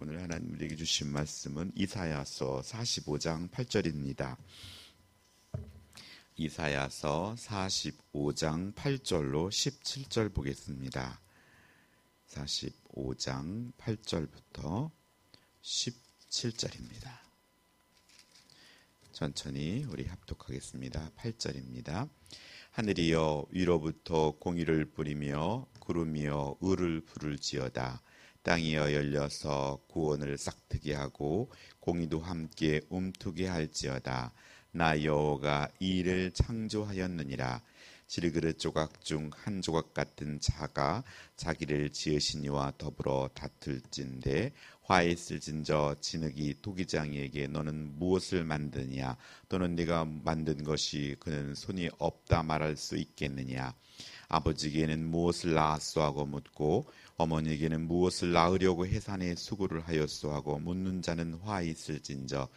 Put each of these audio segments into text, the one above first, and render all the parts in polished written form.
오늘 하나님 우리에게 주신 말씀은 이사야서 45장 8절입니다. 이사야서 45장 8절로 17절 보겠습니다. 45장 8절부터 17절입니다. 천천히 우리 합독하겠습니다. 8절입니다. 하늘이여 위로부터 공의를 뿌리며 구름이여 의를 부를지어다. 땅이여 열려서 구원을 싹트게 하고 공의도 함께 움트게 할지어다. 나 여호와가 이 일을 창조하였느니라. 질그릇 조각 중 한 조각 같은 자가 자기를 지으신 이와 더불어 다툴진대 화에 있을진저 진흙이 토기장이에게 너는 무엇을 만드냐 또는 네가 만든 것이 그는 손이 없다 말할 수 있겠느냐. 아버지에게는 무엇을 낳았소 하고 묻고 어머니에게는 무엇을 낳으려고 해산에 수고를 하였소 하고 묻는 자는 화에 있을진저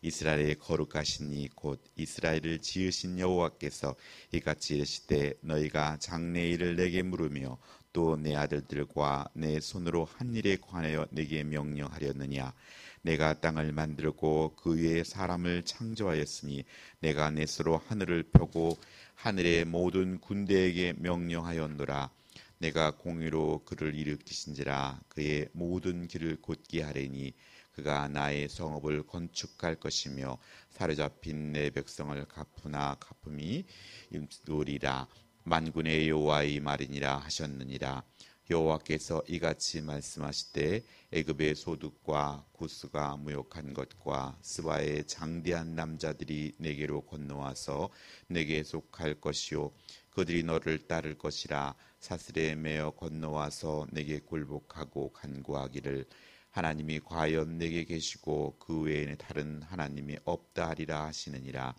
이스라엘의 거룩하시니 곧 이스라엘을 지으신 여호와께서 이같이 이르시되 너희가 장래일을 내게 물으며 또 내 아들들과 내 손으로 한 일에 관하여 내게 명령하렸느냐. 내가 땅을 만들고 그 위에 사람을 창조하였으니 내가 내 손으로 하늘을 펴고 하늘의 모든 군대에게 명령하였노라. 내가 공의로 그를 일으키신지라 그의 모든 길을 곧게 하리니 그가 나의 성읍을 건축할 것이며 사로잡힌 내 백성을 갚음이 이루리라. 만군의 여호와의 말이니라 하셨느니라. 여호와께서 이같이 말씀하시되 애굽의 소득과 구스가 무역한 것과 스바의 장대한 남자들이 내게로 건너와서 내게 속할 것이요 그들이 너를 따를 것이라. 사슬에 매어 건너와서 내게 굴복하고 간구하기를 하나님이 과연 내게 계시고 그 외에는 다른 하나님이 없다 하리라 하시느니라.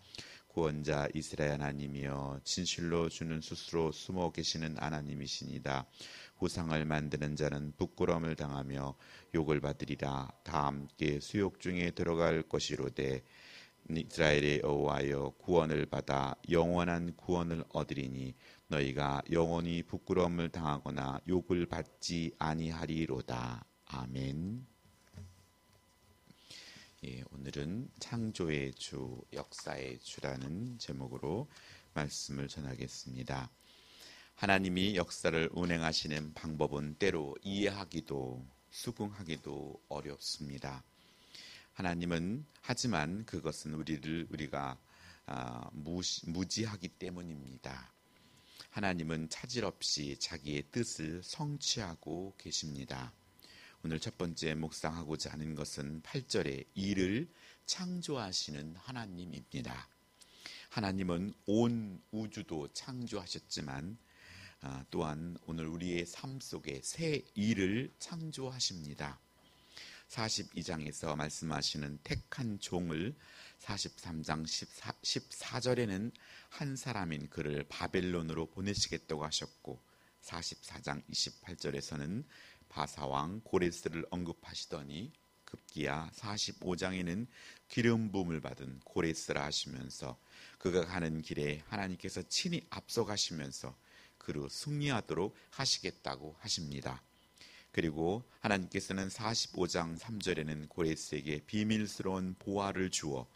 구원자 이스라엘 하나님이여 진실로 주는 스스로 숨어 계시는 하나님이시니다. 우상을 만드는 자는 부끄러움을 당하며 욕을 받으리라. 다 함께 수욕 중에 들어갈 것이로되 이스라엘의 여호와여 구원을 받아 영원한 구원을 얻으리니 너희가 영원히 부끄러움을 당하거나 욕을 받지 아니하리로다. 아멘. 오늘은 창조의 주, 역사의 주라는 제목으로 말씀을 전하겠습니다. 하나님이 역사를 운행하시는 방법은 때로 이해하기도 수긍하기도 어렵습니다. 하나님은 하지만 그것은 우리가 무지하기 때문입니다. 하나님은 차질 없이 자기의 뜻을 성취하고 계십니다. 오늘 첫 번째 묵상하고자 하는 것은 8절에 이를 창조하시는 하나님입니다. 하나님은 온 우주도 창조하셨지만 또한 오늘 우리의 삶 속에 새 일을 창조하십니다. 42장에서 말씀하시는 택한 종을 43장 14절에는 한 사람인 그를 바벨론으로 보내시겠다고 하셨고 44장 28절에서는 바사왕 고레스를 언급하시더니 급기야 45장에는 기름 부음을 받은 고레스라 하시면서 그가 가는 길에 하나님께서 친히 앞서가시면서 그로 승리하도록 하시겠다고 하십니다. 그리고 하나님께서는 45장 3절에는 고레스에게 비밀스러운 보화를 주어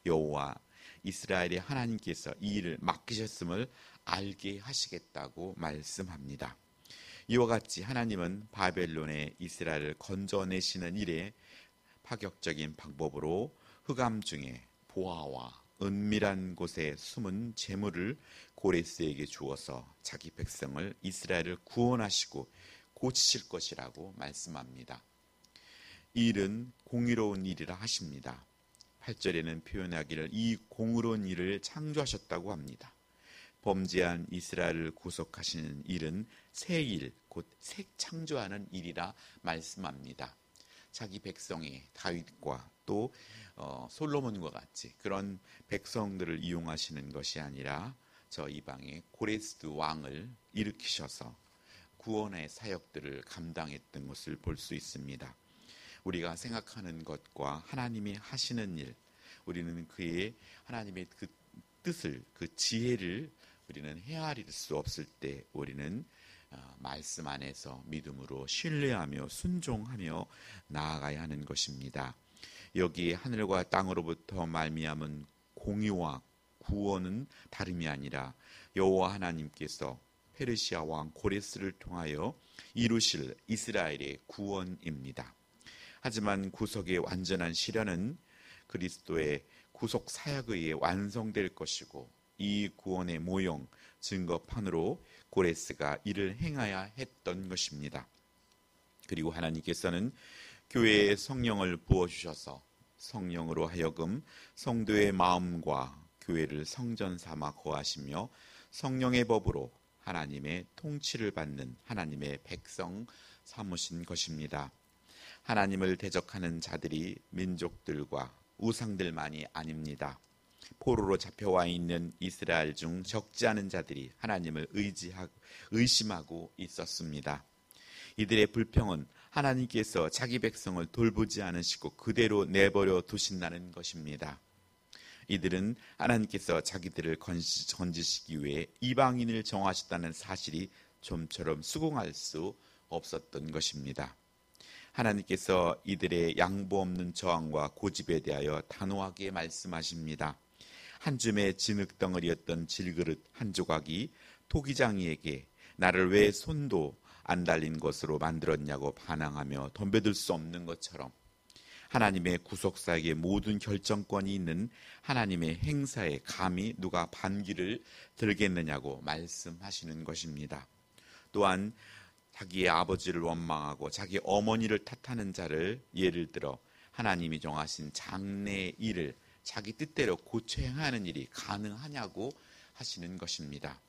여호와 이스라엘의 하나님께서 이 일을 맡기셨음을 알게 하시겠다고 말씀합니다. 이와 같이 하나님은 바벨론의 이스라엘을 건져내시는 일에 파격적인 방법으로 흑암 중에 보화와 은밀한 곳에 숨은 재물을 고레스에게 주어서 자기 백성을 이스라엘을 구원하시고 고치실 것이라고 말씀합니다. 이 일은 공의로운 일이라 하십니다. 8절에는 표현하기를 이 공의로운 일을 창조하셨다고 합니다. 범죄한 이스라엘을 구속하시는 일은 새 일, 곧 새 창조하는 일이라 말씀합니다. 자기 백성의 다윗과 또 솔로몬과 같이 그런 백성들을 이용하시는 것이 아니라 저 이방의 고레스 왕을 일으키셔서 구원의 사역들을 감당했던 것을 볼 수 있습니다. 우리가 생각하는 것과 하나님이 하시는 일, 우리는 하나님의 그 뜻을, 그 지혜를 우리는 헤아릴 수 없을 때 우리는 말씀 안에서 믿음으로 신뢰하며 순종하며 나아가야 하는 것입니다. 여기 하늘과 땅으로부터 말미암은 공의와 구원은 다름이 아니라 여호와 하나님께서 페르시아 왕 고레스를 통하여 이루실 이스라엘의 구원입니다. 하지만 구속의 완전한 실현은 그리스도의 구속 사역에 의해 완성될 것이고, 이 구원의 모형, 증거판으로 고레스가 이를 행하야 했던 것입니다. 그리고 하나님께서는 교회에 성령을 부어주셔서 성령으로 하여금 성도의 마음과 교회를 성전 삼아 거하시며 성령의 법으로 하나님의 통치를 받는 하나님의 백성 삼으신 것입니다. 하나님을 대적하는 자들이 민족들과 우상들만이 아닙니다. 포로로 잡혀와 있는 이스라엘 중 적지 않은 자들이 하나님을 의심하고 있었습니다. 이들의 불평은 하나님께서 자기 백성을 돌보지 않으시고 그대로 내버려 두신다는 것입니다. 이들은 하나님께서 자기들을 건지시기 위해 이방인을 정하셨다는 사실이 좀처럼 수긍할 수 없었던 것입니다. 하나님께서 이들의 양보 없는 저항과 고집에 대하여 단호하게 말씀하십니다. 한 줌의 진흙덩어리였던 질그릇 한 조각이 토기장이에게 나를 왜 손도 안 달린 것으로 만들었냐고 반항하며 덤벼들 수 없는 것처럼, 하나님의 구속사역의 모든 결정권이 있는 하나님의 행사에 감히 누가 반기를 들겠느냐고 말씀하시는 것입니다. 또한 자기의 아버지를 원망하고 자기 어머니를 탓하는 자를 예를 들어 하나님이 정하신 장래의 일을 자기 뜻대로 고쳐 행하는 일이 가능하냐고 하시는 것입니다.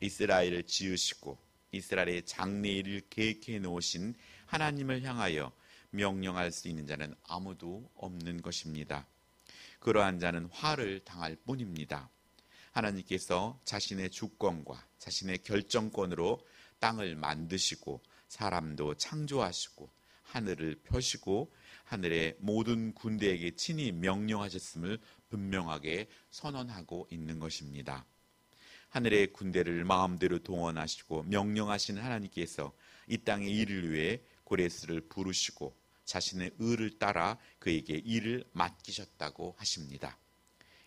이스라엘을 지으시고 이스라엘의 장래의 일을 계획해 놓으신 하나님을 향하여 명령할 수 있는 자는 아무도 없는 것입니다. 그러한 자는 화를 당할 뿐입니다. 하나님께서 자신의 주권과 자신의 결정권으로 땅을 만드시고 사람도 창조하시고 하늘을 펴시고 하늘의 모든 군대에게 친히 명령하셨음을 분명하게 선언하고 있는 것입니다. 하늘의 군대를 마음대로 동원하시고 명령하신 하나님께서 이 땅의 일을 위해 고레스를 부르시고 자신의 의를 따라 그에게 일을 맡기셨다고 하십니다.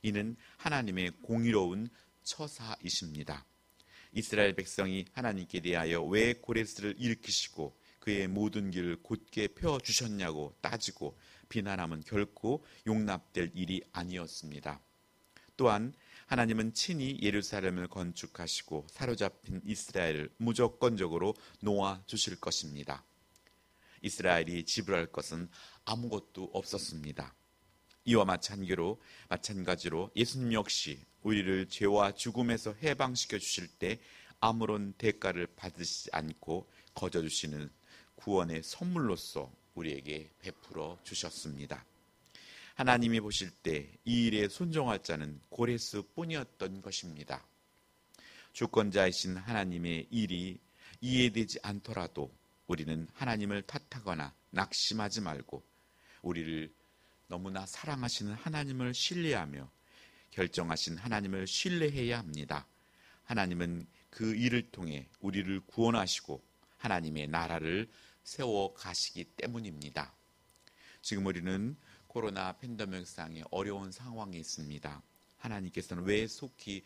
이는 하나님의 공의로운 처사이십니다. 이스라엘 백성이 하나님께 대하여 왜 고레스를 일으키시고 그의 모든 길을 곧게 펴주셨냐고 따지고 비난함은 결코 용납될 일이 아니었습니다. 또한 하나님은 친히 예루살렘을 건축하시고 사로잡힌 이스라엘을 무조건적으로 놓아주실 것입니다. 이스라엘이 지불할 것은 아무것도 없었습니다. 이와 마찬가지로 예수님 역시 우리를 죄와 죽음에서 해방시켜 주실 때 아무런 대가를 받으시지 않고 거저주시는 구원의 선물로서 우리에게 베풀어 주셨습니다. 하나님이 보실 때 이 일에 순종할 자는 고레스뿐이었던 것입니다. 주권자이신 하나님의 일이 이해되지 않더라도 우리는 하나님을 탓하거나 낙심하지 말고 우리를 너무나 사랑하시는 하나님을 신뢰하며 결정하신 하나님을 신뢰해야 합니다. 하나님은 그 일을 통해 우리를 구원하시고 하나님의 나라를 세워 가시기 때문입니다. 지금 우리는 코로나 팬데믹상의 어려운 상황이 있습니다. 하나님께서는 왜 속히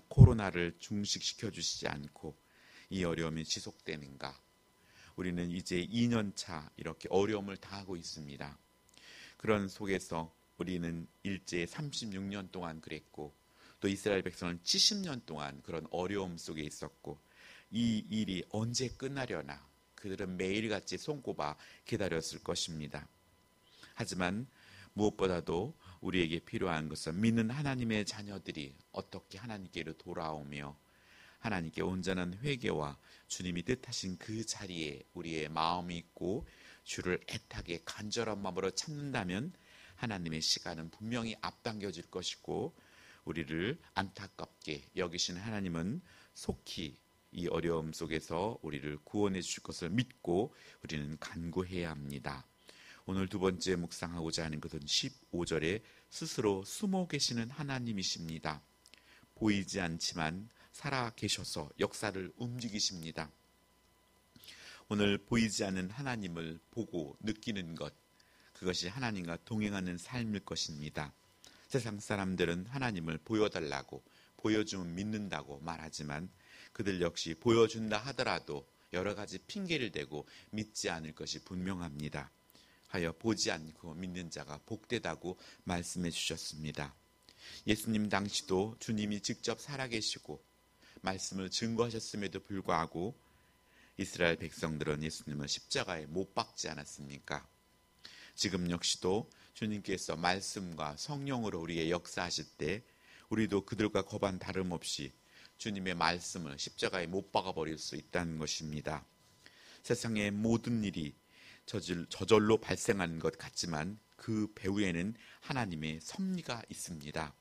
코로나를 중식시켜 주시지 않고 이 어려움이 지속되는가? 우리는 이제 2년차 이렇게 어려움을 당하고 있습니다. 그런 속에서 우리는 일제 36년 동안 그랬고 또 이스라엘 백성은 70년 동안 그런 어려움 속에 있었고 이 일이 언제 끝나려나 그들은 매일같이 손꼽아 기다렸을 것입니다. 하지만 무엇보다도 우리에게 필요한 것은 믿는 하나님의 자녀들이 어떻게 하나님께로 돌아오며 하나님께 온전한 회개와 주님이 뜻하신 그 자리에 우리의 마음이 있고 주를 애타게 간절한 마음으로 찾는다면 하나님의 시간은 분명히 앞당겨질 것이고 우리를 안타깝게 여기신 하나님은 속히 이 어려움 속에서 우리를 구원해 주실 것을 믿고 우리는 간구해야 합니다. 오늘 두 번째 묵상하고자 하는 것은 15절에 스스로 숨어 계시는 하나님이십니다. 보이지 않지만 살아 계셔서 역사를 움직이십니다. 오늘 보이지 않는 하나님을 보고 느끼는 것, 그것이 하나님과 동행하는 삶일 것입니다. 세상 사람들은 하나님을 보여달라고, 보여주면 믿는다고 말하지만 그들 역시 보여준다 하더라도 여러 가지 핑계를 대고 믿지 않을 것이 분명합니다. 하여 보지 않고 믿는 자가 복되다고 말씀해 주셨습니다. 예수님 당시도 주님이 직접 살아계시고 말씀을 증거하셨음에도 불구하고 이스라엘 백성들은 예수님을 십자가에 못 박지 않았습니까? 지금 역시도 주님께서 말씀과 성령으로 우리의 역사하실 때 우리도 그들과 거반 다름없이 주님의 말씀을 십자가에 못 박아버릴 수 있다는 것입니다. 세상의 모든 일이 저절로 발생하는 것 같지만 그 배후에는 하나님의 섭리가 있습니다.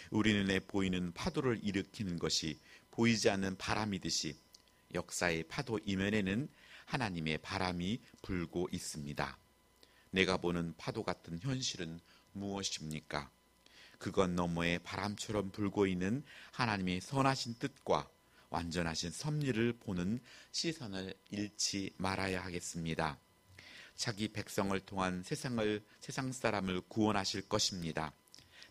우리 눈에 보이는 파도를 일으키는 것이 보이지 않는 바람이듯이 역사의 파도 이면에는 하나님의 바람이 불고 있습니다. 내가 보는 파도 같은 현실은 무엇입니까? 그것 너머에 바람처럼 불고 있는 하나님의 선하신 뜻과 완전하신 섭리를 보는 시선을 잃지 말아야 하겠습니다. 자기 백성을 통한 세상 사람을 구원하실 것입니다.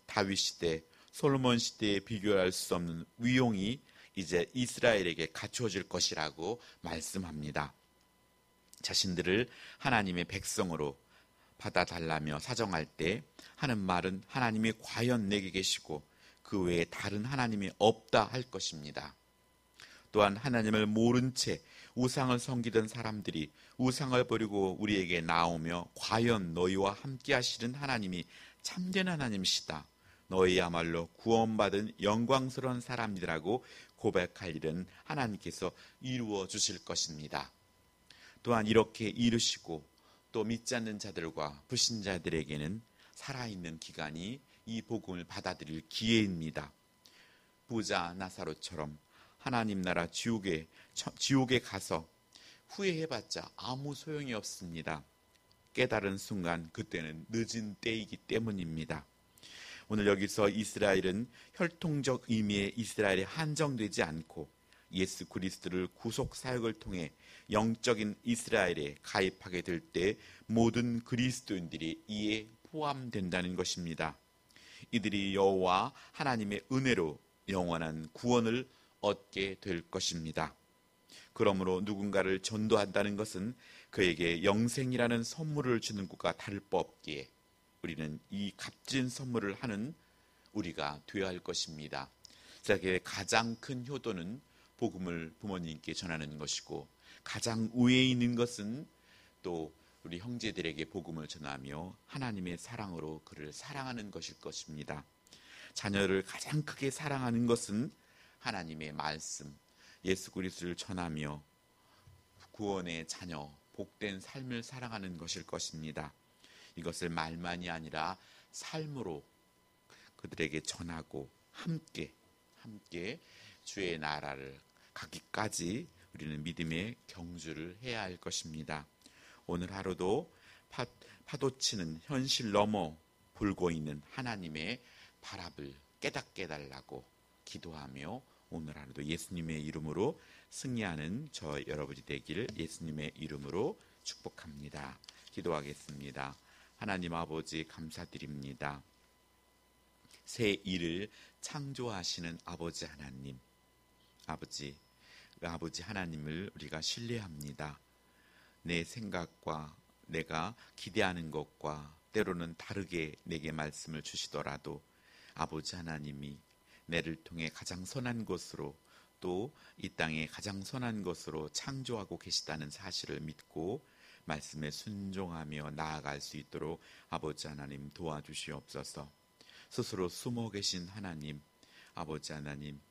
다윗 시대, 솔로몬 시대에 비교할 수 없는 위용이 이제 이스라엘에게 갖추어질 것이라고 말씀합니다. 자신들을 하나님의 백성으로 받아달라며 사정할 때 하는 말은 하나님이 과연 내게 계시고 그 외에 다른 하나님이 없다 할 것입니다. 또한 하나님을 모른 채 우상을 섬기던 사람들이 우상을 버리고 우리에게 나오며 과연 너희와 함께 하시는 하나님이 참된 하나님이시다, 너희야말로 구원받은 영광스러운 사람이라고 고백할 일은 하나님께서 이루어 주실 것입니다. 또한 이렇게 이루시고 또 믿지 않는 자들과 불신자들에게는 살아있는 기간이 이 복음을 받아들일 기회입니다. 부자 나사로처럼 하나님 나라 지옥에 가서 후회해봤자 아무 소용이 없습니다. 깨달은 순간 그때는 늦은 때이기 때문입니다. 오늘 여기서 이스라엘은 혈통적 의미의 이스라엘에 한정되지 않고 예수 그리스도를 구속 사역을 통해 영적인 이스라엘에 가입하게 될 때 모든 그리스도인들이 이에 포함된다는 것입니다. 이들이 여호와 하나님의 은혜로 영원한 구원을 얻게 될 것입니다. 그러므로 누군가를 전도한다는 것은 그에게 영생이라는 선물을 주는 것과 다를 바 없기에 우리는 이 값진 선물을 하는 우리가 되어야 할 것입니다. 세상의 가장 큰 효도는 복음을 부모님께 전하는 것이고 가장 우위에 있는 것은 또 우리 형제들에게 복음을 전하며 하나님의 사랑으로 그를 사랑하는 것일 것입니다. 자녀를 가장 크게 사랑하는 것은 하나님의 말씀, 예수 그리스도를 전하며 구원의 자녀, 복된 삶을 사랑하는 것일 것입니다. 이것을 말만이 아니라 삶으로 그들에게 전하고 함께 주의 나라를 가기까지 우리는 믿음의 경주를 해야 할 것입니다. 오늘 하루도 파도치는 현실 넘어 불고 있는 하나님의 바람을 깨닫게 해달라고 기도하며 오늘 하루도 예수님의 이름으로 승리하는 저 여러분이 되기를 예수님의 이름으로 축복합니다. 기도하겠습니다. 하나님 아버지 감사드립니다. 새 일을 창조하시는 아버지 하나님, 아버지 하나님을 우리가 신뢰합니다. 내 생각과 내가 기대하는 것과 때로는 다르게 내게 말씀을 주시더라도 아버지 하나님이 내를 통해 가장 선한 것으로 또 이 땅에 가장 선한 것으로 창조하고 계시다는 사실을 믿고 말씀에 순종하며 나아갈 수 있도록 아버지 하나님 도와주시옵소서. 스스로 숨어 계신 하나님, 아버지 하나님,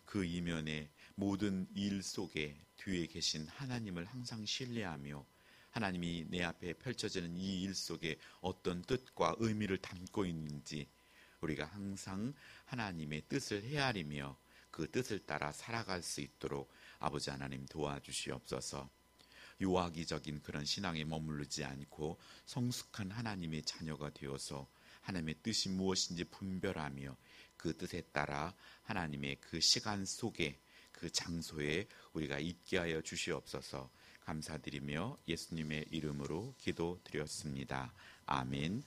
그 이면에 모든 일 속에 뒤에 계신 하나님을 항상 신뢰하며 하나님이 내 앞에 펼쳐지는 이 일 속에 어떤 뜻과 의미를 담고 있는지 우리가 항상 하나님의 뜻을 헤아리며 그 뜻을 따라 살아갈 수 있도록 아버지 하나님 도와주시옵소서. 유아기적인 그런 신앙에 머무르지 않고 성숙한 하나님의 자녀가 되어서 하나님의 뜻이 무엇인지 분별하며 그 뜻에 따라 하나님의 그 시간 속에 그 장소에 우리가 있게 하여 주시옵소서. 감사드리며 예수님의 이름으로 기도드렸습니다. 아멘.